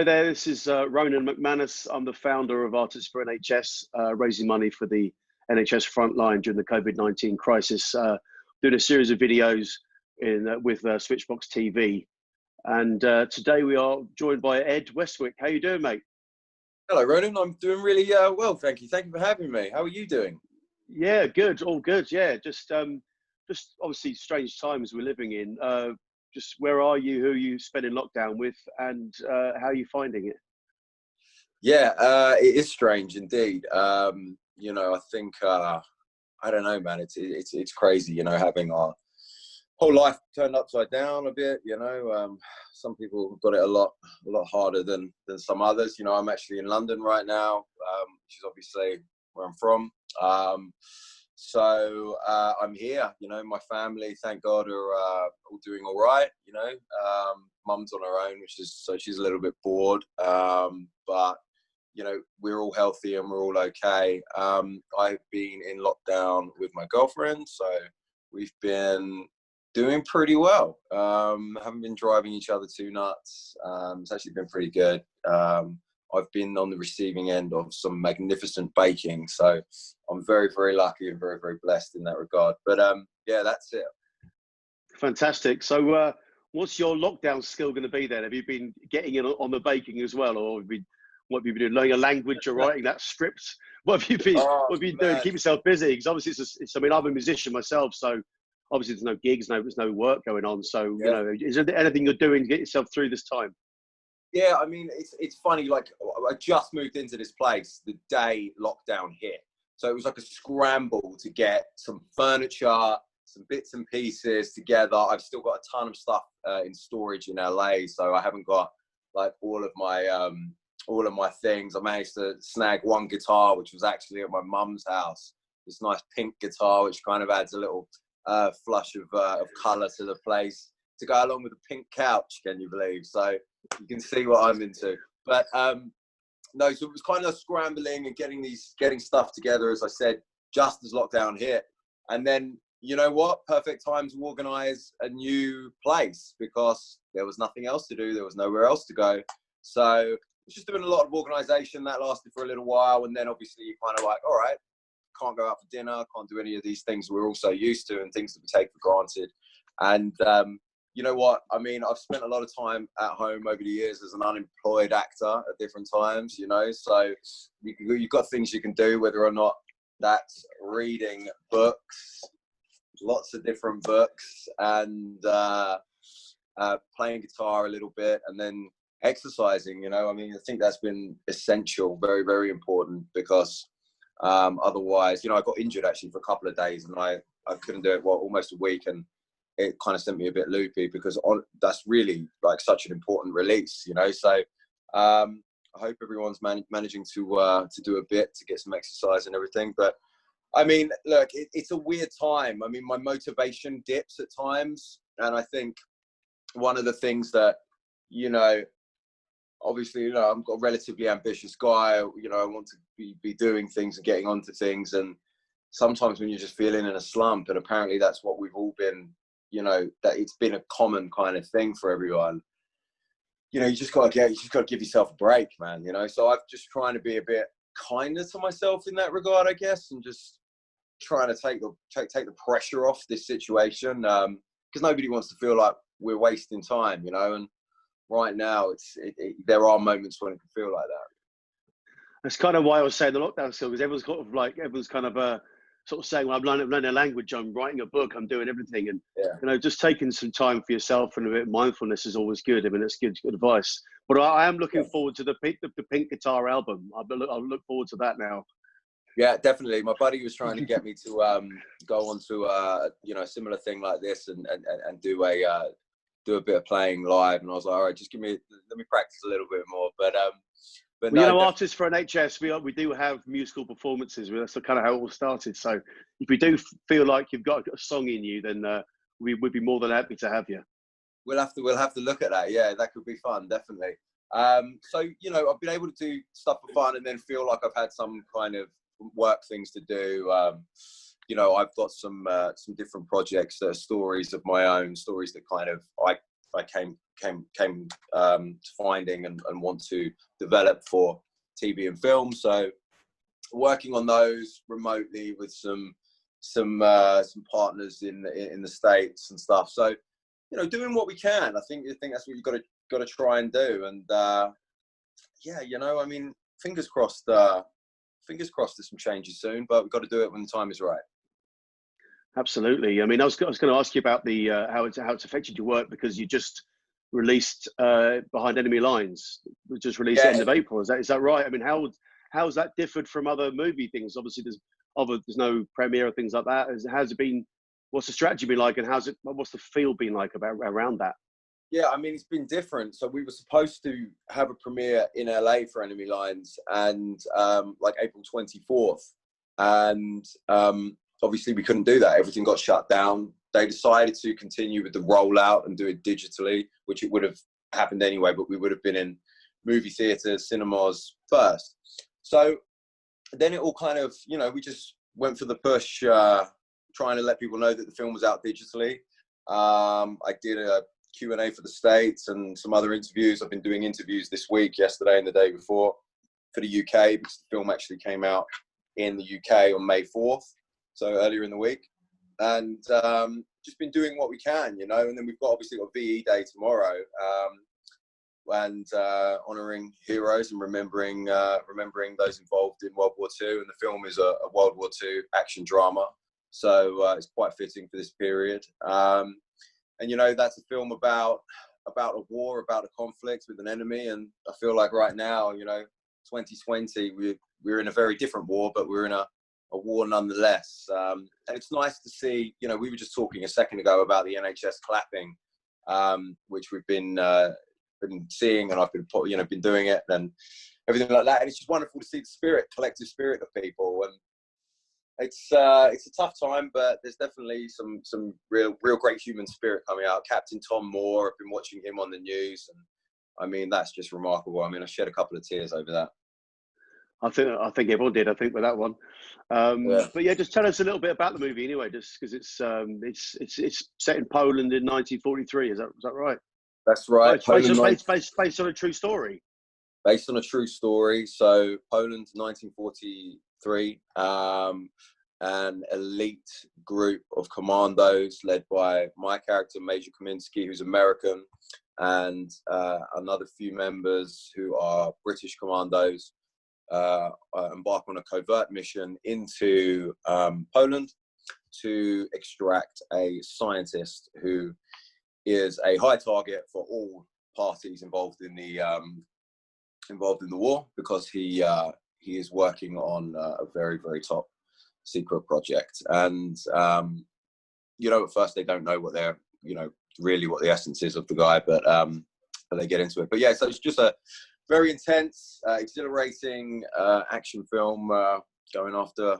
Hi there, this is Ronan McManus. I'm the founder of Artists4NHS, raising money for the NHS frontline during the COVID-19 crisis, doing a series of videos with Switchbox TV. And today we are joined by Ed Westwick. How you doing, mate? Hello, Ronan. I'm doing really well, thank you. Thank you for having me. How are you doing? Yeah, good, all good. Yeah, just obviously strange times we're living in. Just where are you? Who are you spending lockdown with, and how are you finding it? Yeah, it is strange indeed. You know, I think I don't know, man. It's crazy. You know, having our whole life turned upside down a bit. You know, some people have got it a lot harder than some others. You know, I'm actually in London right now, which is obviously where I'm from. So I'm here. You know, my family, thank God, are all doing all right. You know, mum's on her own, so she's a little bit bored. But you know, we're all healthy and we're all okay. I've been in lockdown with my girlfriend, so we've been doing pretty well. Haven't been driving each other too nuts. It's actually been pretty good. I've been on the receiving end of some magnificent baking, so I'm very, very lucky and very, very blessed in that regard. But yeah, that's it. Fantastic. So what's your lockdown skill going to be then? Have you been getting in on the baking as well, or what have you been doing? Learning a language or writing that script? What have you been doing to keep yourself busy? Because obviously I mean, I'm a musician myself, so obviously there's no gigs, there's no work going on. So, yeah. You know, is there anything you're doing to get yourself through this time? Yeah, I mean, it's funny, like, I just moved into this place the day lockdown hit. So it was like a scramble to get some furniture, some bits and pieces together. I've still got a ton of stuff in storage in LA, so I haven't got like all of my things. I managed to snag one guitar, which was actually at my mum's house. This nice pink guitar, which kind of adds a little flush of colour to the place, to go along with a pink couch, can you believe? So you can see what I'm into. But no, so it was kind of scrambling and getting stuff together, as I said, just as lockdown hit. And then, you know what? Perfect time to organise a new place, because there was nothing else to do. There was nowhere else to go. So I was just doing a lot of organisation. That lasted for a little while. And then obviously you're kind of like, all right, can't go out for dinner, can't do any of these things we're all so used to and things that we take for granted. And you know what? I mean, I've spent a lot of time at home over the years as an unemployed actor at different times, you know, so you've got things you can do, whether or not that's reading books, lots of different books, and playing guitar a little bit, and then exercising, you know. I mean, I think that's been essential, very, very important, because otherwise, you know, I got injured actually for a couple of days, and I couldn't do it, almost a week, and it kind of sent me a bit loopy, because that's really like such an important release, you know. So I hope everyone's managing to do a bit to get some exercise and everything. But I mean, look, it's a weird time. I mean, my motivation dips at times, and I think one of the things that, you know, obviously, you know, I'm a relatively ambitious guy. You know, I want to be doing things and getting onto things, and sometimes when you're just feeling in a slump, and apparently that's what we've all been, you know, that it's been a common kind of thing for everyone. You know, you just got to give yourself a break, man, you know. So I'm just trying to be a bit kinder to myself in that regard, I guess, and just trying to take the pressure off this situation, because nobody wants to feel like we're wasting time, you know. And right now there are moments when it can feel like that. That's kind of why I was saying the lockdown still, because everyone's kind of sort of saying, well, I'm learning a language, I'm writing a book, I'm doing everything. And, you know, just taking some time for yourself and a bit of mindfulness is always good. I mean, it's good advice. But I am looking forward to the Pink Guitar album. I'll look forward to that now. Yeah, definitely. My buddy was trying to get me to go on to you know, a similar thing like this and do a bit of playing live. And I was like, all right, just let me practice a little bit more. But well, no, you know, Artists4NHS, we do have musical performances. That's kind of how it all started. So if you do feel like you've got a song in you, then we would be more than happy to have you. We'll have to look at that. Yeah, that could be fun, definitely. So, you know, I've been able to do stuff for fun and then feel like I've had some kind of work things to do. You know, I've got some different projects that are stories of my own, stories that kind of I came to finding and want to develop for TV and film. So working on those remotely with some partners in the States and stuff. So, you know, doing what we can. I think that's what you've got to try and do. And yeah, you know, I mean, fingers crossed. Fingers crossed there's some changes soon, but we've got to do it when the time is right. Absolutely. I mean, I was going to ask you about the how it's affected your work, because you just released Behind Enemy Lines, which was released at the end of April. Is that right? I mean, how's that differed from other movie things? Obviously, there's no premiere or things like that. How's it been? What's the strategy been like, and what's the feel been like around that? Yeah, I mean, it's been different. So we were supposed to have a premiere in LA for Enemy Lines, and like April 24th, and obviously we couldn't do that. Everything got shut down. They decided to continue with the rollout and do it digitally, which it would have happened anyway, but we would have been in movie theaters, cinemas first. So then it all kind of, you know, we just went for the push, trying to let people know that the film was out digitally. I did a Q&A for the States and some other interviews. I've been doing interviews this week, yesterday and the day before, for the UK, because the film actually came out in the UK on May 4th, so earlier in the week. And just been doing what we can, you know. And then we've obviously got VE Day tomorrow, and honouring heroes and remembering those involved in World War II. And the film is a World War II action drama, so it's quite fitting for this period. And, you know, that's a film about a war, about a conflict with an enemy. And I feel like right now, you know, 2020, we're in a very different war, but we're in a war nonetheless. And it's nice to see, you know, we were just talking a second ago about the NHS clapping, which we've been seeing, and I've been doing it and everything like that. And it's just wonderful to see the collective spirit of people. And it's a tough time, but there's definitely some real great human spirit coming out. Captain Tom Moore, I've been watching him on the news, and I mean, that's just remarkable. I mean, I shed a couple of tears over that. I think everyone did. I think with that one, but yeah, just tell us a little bit about the movie anyway, just because it's set in Poland in 1943. Is that right? That's right. Based on a true story. Based on a true story. So Poland, 1943, an elite group of commandos led by my character, Major Kaminsky, who's American, and another few members who are British commandos, embark on a covert mission into Poland to extract a scientist who is a high target for all parties involved in the war, because he is working on a very, very top secret project. And you know, at first they don't know what they're, you know, really what the essence is of the guy, but they get into it. But yeah, so it's just a very intense, exhilarating action film going after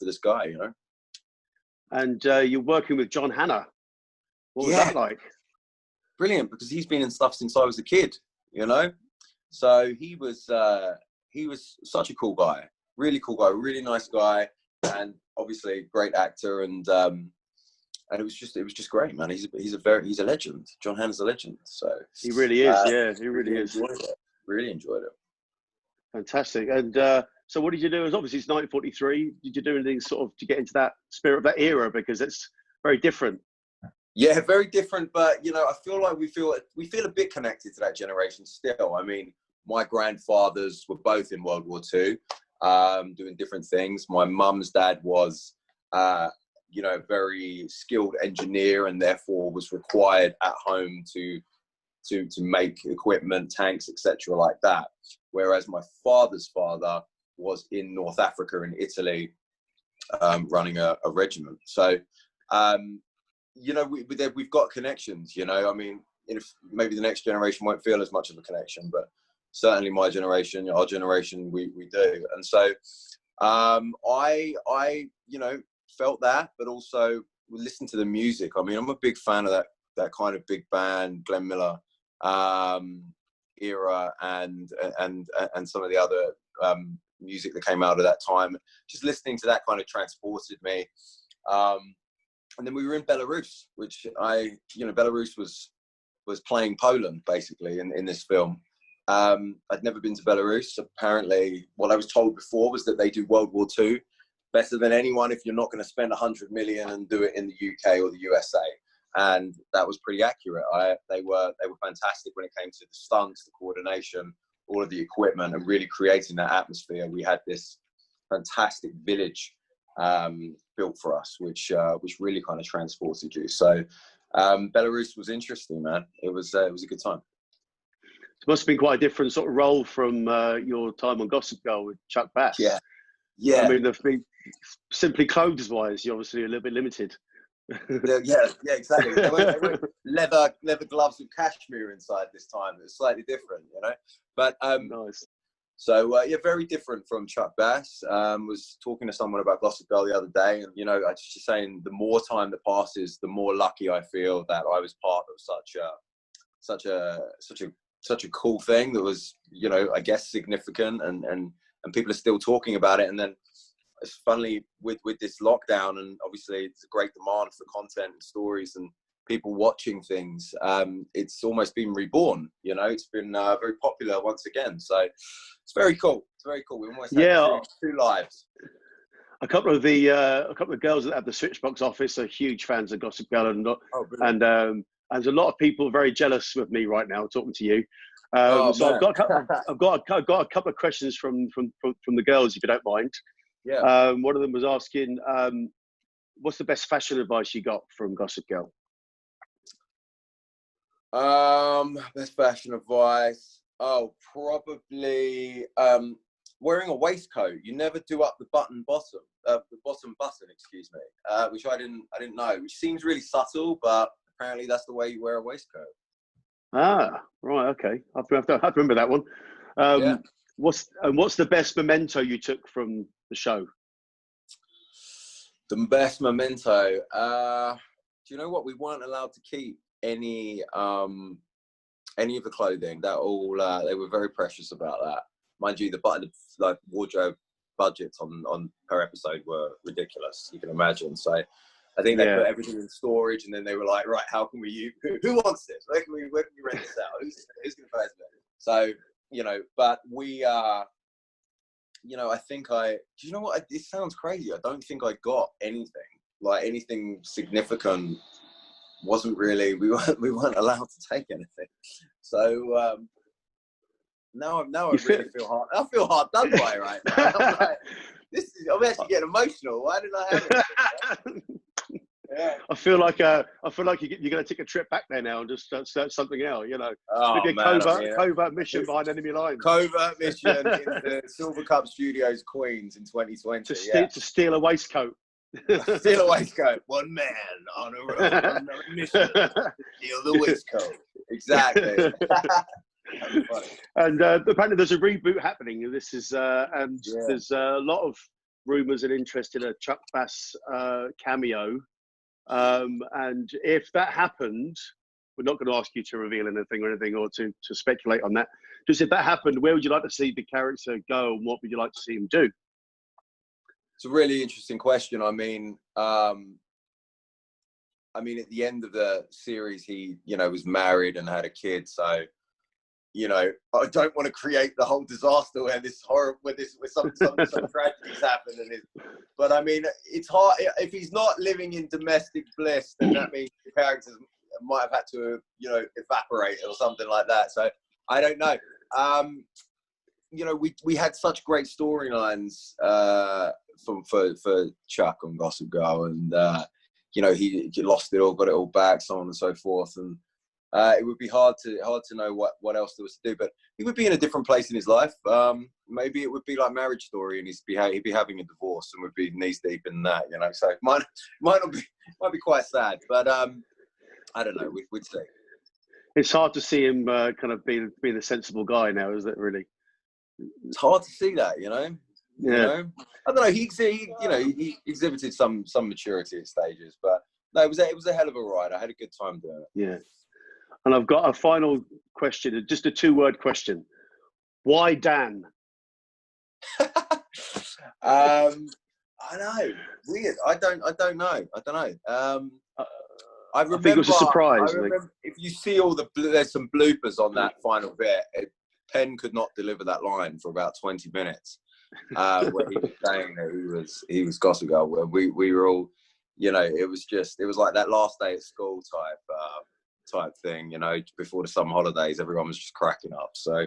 this guy, you know. And you're working with John Hannah. What was that like? Brilliant, because he's been in stuff since I was a kid, you know. So he was such a cool guy, really cool guy, really nice guy, and obviously great actor. And it was just great, man. He's a legend. John Hannah's a legend. So he really is. Yeah, he really is. Really enjoyed it. Fantastic. And so what did you do? Obviously it's 1943. Did you do anything sort of to get into that spirit of that era, because it's very different? Yeah, very different, but you know, I feel like we feel a bit connected to that generation still. I mean, my grandfathers were both in World War II, doing different things. My mum's dad was, you know, a very skilled engineer, and therefore was required at home to make equipment, tanks, etc., like that. Whereas my father's father was in North Africa, in Italy, running a regiment. So, you know, we've got connections, you know. I mean, if maybe the next generation won't feel as much of a connection, but certainly my generation, our generation, we do. And so I you know, felt that, but also listened to the music. I mean, I'm a big fan of that kind of big band, Glenn Miller era, and some of the other music that came out of that time. Just listening to that kind of transported me. And then we were in Belarus, which Belarus was was playing Poland basically in this film. I'd never been to Belarus. Apparently, what I was told before was that they do World War II better than anyone if you're not going to spend 100 million and do it in the UK or the USA. And that was pretty accurate. They were fantastic when it came to the stunts, the coordination, all of the equipment, and really creating that atmosphere. We had this fantastic village built for us, which really kind of transported you. So Belarus was interesting, man. It was a good time. It must have been quite a different sort of role from your time on Gossip Girl with Chuck Bass. Yeah. I mean, simply clothes-wise, you're obviously a little bit limited. yeah, exactly. They weren't leather gloves with cashmere inside this time. It was slightly different, you know. But nice. So yeah, very different from Chuck Bass. Was talking to someone about Gossip Girl the other day, and you know, I was just saying, the more time that passes, the more lucky I feel that I was part of such a cool thing that was, you know, I guess significant, and people are still talking about it. And then it's funnily with this lockdown, and obviously it's a great demand for content and stories and people watching things. It's almost been reborn, you know. It's been very popular once again. So it's very cool. It's very cool. We almost had two lives. A couple of girls that have the Switchbox office are huge fans of Gossip Girl, and there's a lot of people very jealous with me right now talking to you. So I've got a couple of questions from the girls, if you don't mind. Yeah. One of them was asking, what's the best fashion advice you got from Gossip Girl? Best fashion advice. Oh, probably wearing a waistcoat. You never do up the bottom button, excuse me. Which I didn't know. Which seems really subtle, but apparently that's the way you wear a waistcoat. Ah, right, okay. I have to remember that one. Yeah. What's the best memento you took from the show? The best memento. Do you know what? We weren't allowed to keep any of the clothing. That all they were very precious about that. Mind you, the wardrobe budgets on per episode were ridiculous. You can imagine. So I think they put everything in storage, and then they were like, right, how can we use? Who wants this? Where can we rent this out? Who's going to pay us? So, you know, but we you know, I think do you know what? It sounds crazy. I don't think I got anything significant. Wasn't really. We weren't allowed to take anything. So now I really feel hard. I feel hard done by right now. I'm like, I'm actually getting emotional. Why did I have it? Yeah. I feel like you're going to take a trip back there now and just search something out. You know, maybe a covert mission behind enemy lines. Covert mission into Silver Cup Studios, Queens in 2020. To steal a waistcoat. Steal a waistcoat. One man on a mission. Steal the waistcoat. Exactly. And apparently there's a reboot happening. This is and there's a lot of rumours and interest in a Chuck Bass cameo. And if that happened, we're not going to ask you to reveal anything or to speculate on that. Just if that happened, where would you like to see the character go, and what would you like to see him do? It's a really interesting question. I mean, at the end of the series, he, you know, was married and had a kid. So, you know, I don't want to create the whole disaster where some tragedies happen. But I mean, it's hard if he's not living in domestic bliss. Then that means the characters might have had to, you know, evaporate or something like that. So I don't know. You know, we had such great storylines for Chuck on Gossip Girl, and you know, he lost it all, got it all back, so on and so forth, and it would be hard to know what else there was to do. But he would be in a different place in his life. Maybe it would be like Marriage Story, and he'd be having a divorce and would be knees deep in that, you know. So it might be quite sad, but I don't know. We'd see. It's hard to see him kind of being a sensible guy now, is it really? It's hard to see that, you know. Yeah. You know? I don't know. He exhibited some maturity at stages, but no, it was a hell of a ride. I had a good time doing it. Yeah. And I've got a final question, just a 2-word question. Why Dan? I know. Weird. I don't know. I think it was a surprise. I remember if you see all there's some bloopers on that final bit. Penn could not deliver that line for about 20 minutes. Where he was saying that he was Gossip Girl. Where we were all, you know, it was like that last day at school type thing, you know, before the summer holidays, everyone was just cracking up. So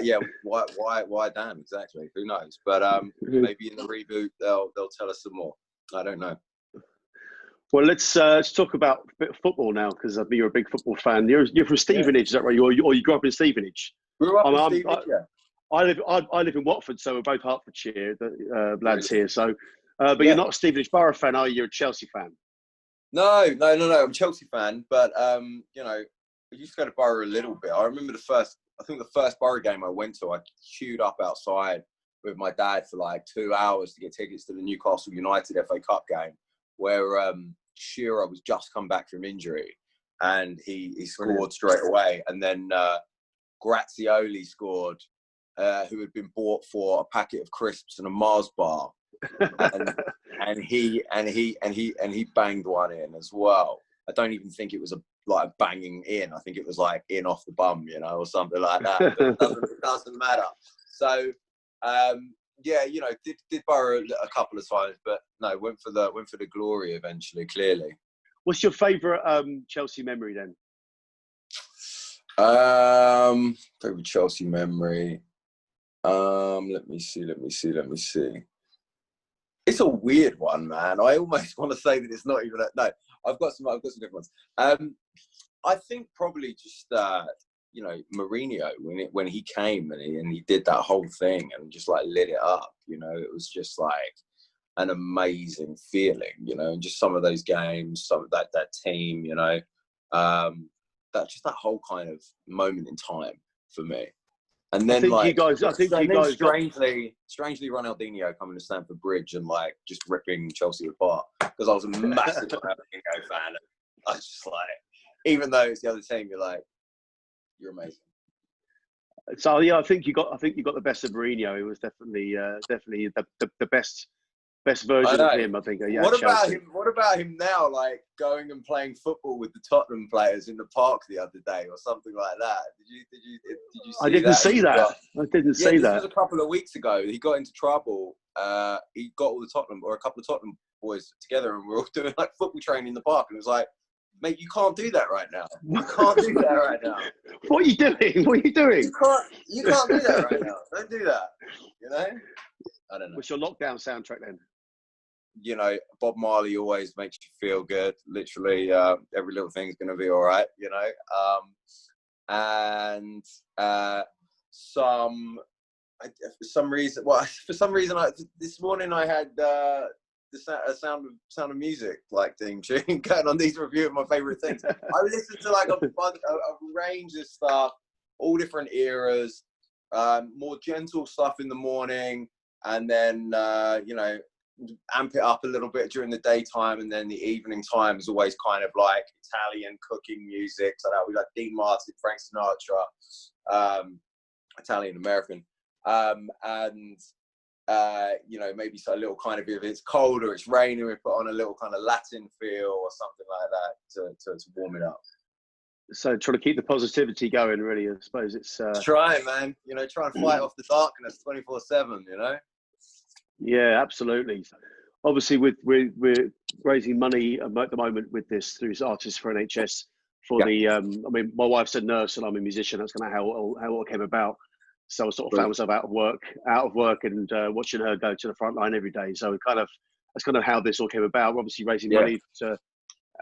yeah, why Dan exactly? Who knows? But maybe in the reboot they'll tell us some more. I don't know. Well, let's talk about a bit of football now, because I think you're a big football fan. You're from Stevenage, is that right? Or you grew up in Stevenage? Grew up in Stevenage, yeah. I live in Watford, so we're both Hertfordshire, the lads here. So, but you're not a Stevenage Borough fan, are you? You're a Chelsea fan. No. I'm a Chelsea fan, but you know, I used to go to Borough a little bit. I remember the first Borough game I went to, I queued up outside with my dad for like 2 hours to get tickets to the Newcastle United FA Cup game, where Shearer was just come back from injury, and he scored straight away, and then Grazioli scored, who had been bought for a packet of crisps and a Mars bar, and he banged one in as well. I don't even think it was a banging in. I think it was like in off the bum, you know, or something like that. But it doesn't matter. So yeah, you know, did Borough a couple of times, but no, went for the glory eventually. Clearly. What's your favourite Chelsea memory then? Favorite Chelsea memory. Let me see. It's a weird one, man. I almost want to say that it's not even. No, I've got some different ones. I think probably just you know, Mourinho when he came and he did that whole thing and just like lit it up. You know, it was just like an amazing feeling. You know, and just some of those games, some of that team. You know, that whole kind of moment in time for me. And then strangely Ronaldinho coming to Stamford Bridge and like just ripping Chelsea apart, because I was a massive Ronaldinho fan. I was just like, even though it's the other team, you're like, you're amazing. So yeah, I think you got the best of Mourinho. It was definitely the best version of him, I think. Yeah, what about him now, like going and playing football with the Tottenham players in the park the other day or something like that? Did you see I didn't see that. I didn't see that. This was a couple of weeks ago. He got into trouble. He got all the Tottenham, or a couple of Tottenham boys together, and we were all doing like football training in the park, and it was like, mate, you can't do that right now. You can't do that right now. What are you doing? What are you doing? You can't do that right now. Don't do that. You know? I don't know. What's your lockdown soundtrack then? You know, Bob Marley always makes you feel good. Literally, every little thing's going to be all right, you know? And for some reason, this morning I had the sound of music, like theme tune going on. These review of my favorite things. I listened to like a range of stuff, all different eras, more gentle stuff in the morning, and then you know, amp it up a little bit during the daytime, and then the evening time is always kind of like Italian cooking music. So that we like Dean Martin, Frank Sinatra, Italian American, and you know, maybe so a little kind of, if it's cold or it's raining, we put on a little kind of Latin feel or something like that to warm it up. So trying to keep the positivity going, really. I suppose it's trying, man. You know, try and fight off the darkness 24/7. You know. Yeah, absolutely. Obviously, we're raising money at the moment with this through Artists4NHS for the. I mean, my wife's a nurse and I'm a musician. That's kind of how it all came about. So I sort of found myself out of work, and watching her go to the front line every day. So that's kind of how this all came about. We're obviously raising money for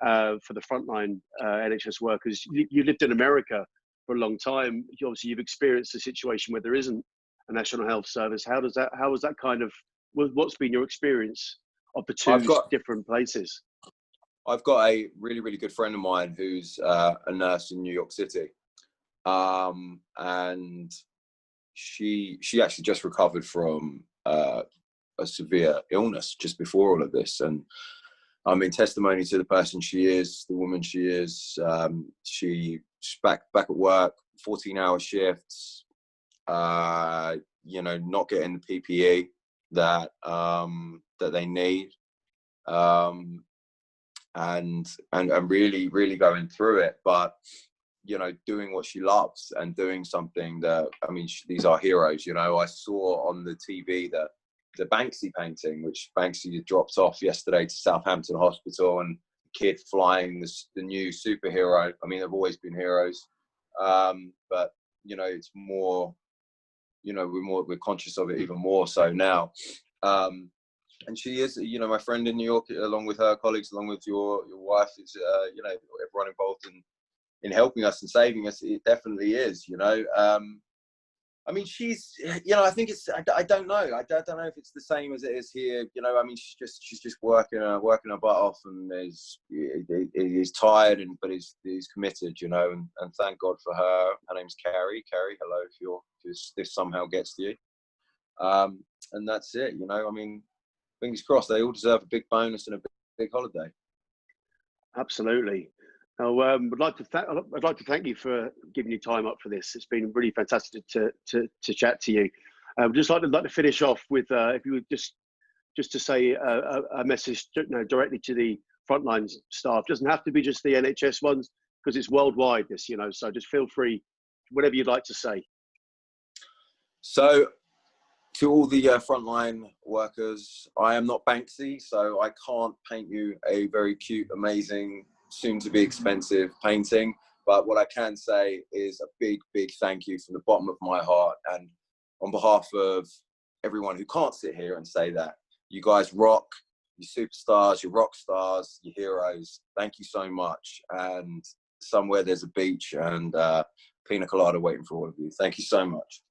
the frontline NHS workers. You lived in America for a long time. You've experienced a situation where there isn't a national health service. How was that kind of? What's been your experience of the two different places? I've got a really, really good friend of mine who's a nurse in New York City, and she actually just recovered from a severe illness just before all of this. And I mean, testimony to the person she is, the woman she is. She's back at work, 14-hour shifts. You know, not getting the PPE that they need. and really going through it, but you know, doing what she loves and doing something that, I mean, these are heroes. You know, I saw on the TV that the Banksy painting, which Banksy dropped off yesterday to Southampton Hospital, and the kid flying the new superhero. I mean, they've always been heroes, but you know, it's more, you know, we're conscious of it even more so now. And she is, you know, my friend in New York, along with her colleagues, along with your wife, is, you know, everyone involved in helping us and saving us. It definitely is, you know. I mean, she's, you know, I think it's, I don't know. I don't know if it's the same as it is here. You know, I mean, she's just working her butt off, and is tired, but is committed, you know, and thank God for her. Her name's Carrie. Carrie, hello, if this somehow gets to you. And that's it, you know. I mean, fingers crossed, they all deserve a big bonus and a big holiday. Absolutely. I'd like to thank you for giving your time up for this. It's been really fantastic to chat to you. I'd just like to finish off with if you would just to say a message, you know, directly to the frontline staff. It doesn't have to be just the NHS ones, because it's worldwide. This, you know, so just feel free, whatever you'd like to say. So, to all the frontline workers, I am not Banksy, so I can't paint you a very cute, amazing, soon-to-be expensive painting. But what I can say is a big, big thank you from the bottom of my heart, and on behalf of everyone who can't sit here and say that. You guys rock, you superstars, you rock stars, you heroes. Thank you so much. And somewhere there's a beach and pina colada waiting for all of you. Thank you so much.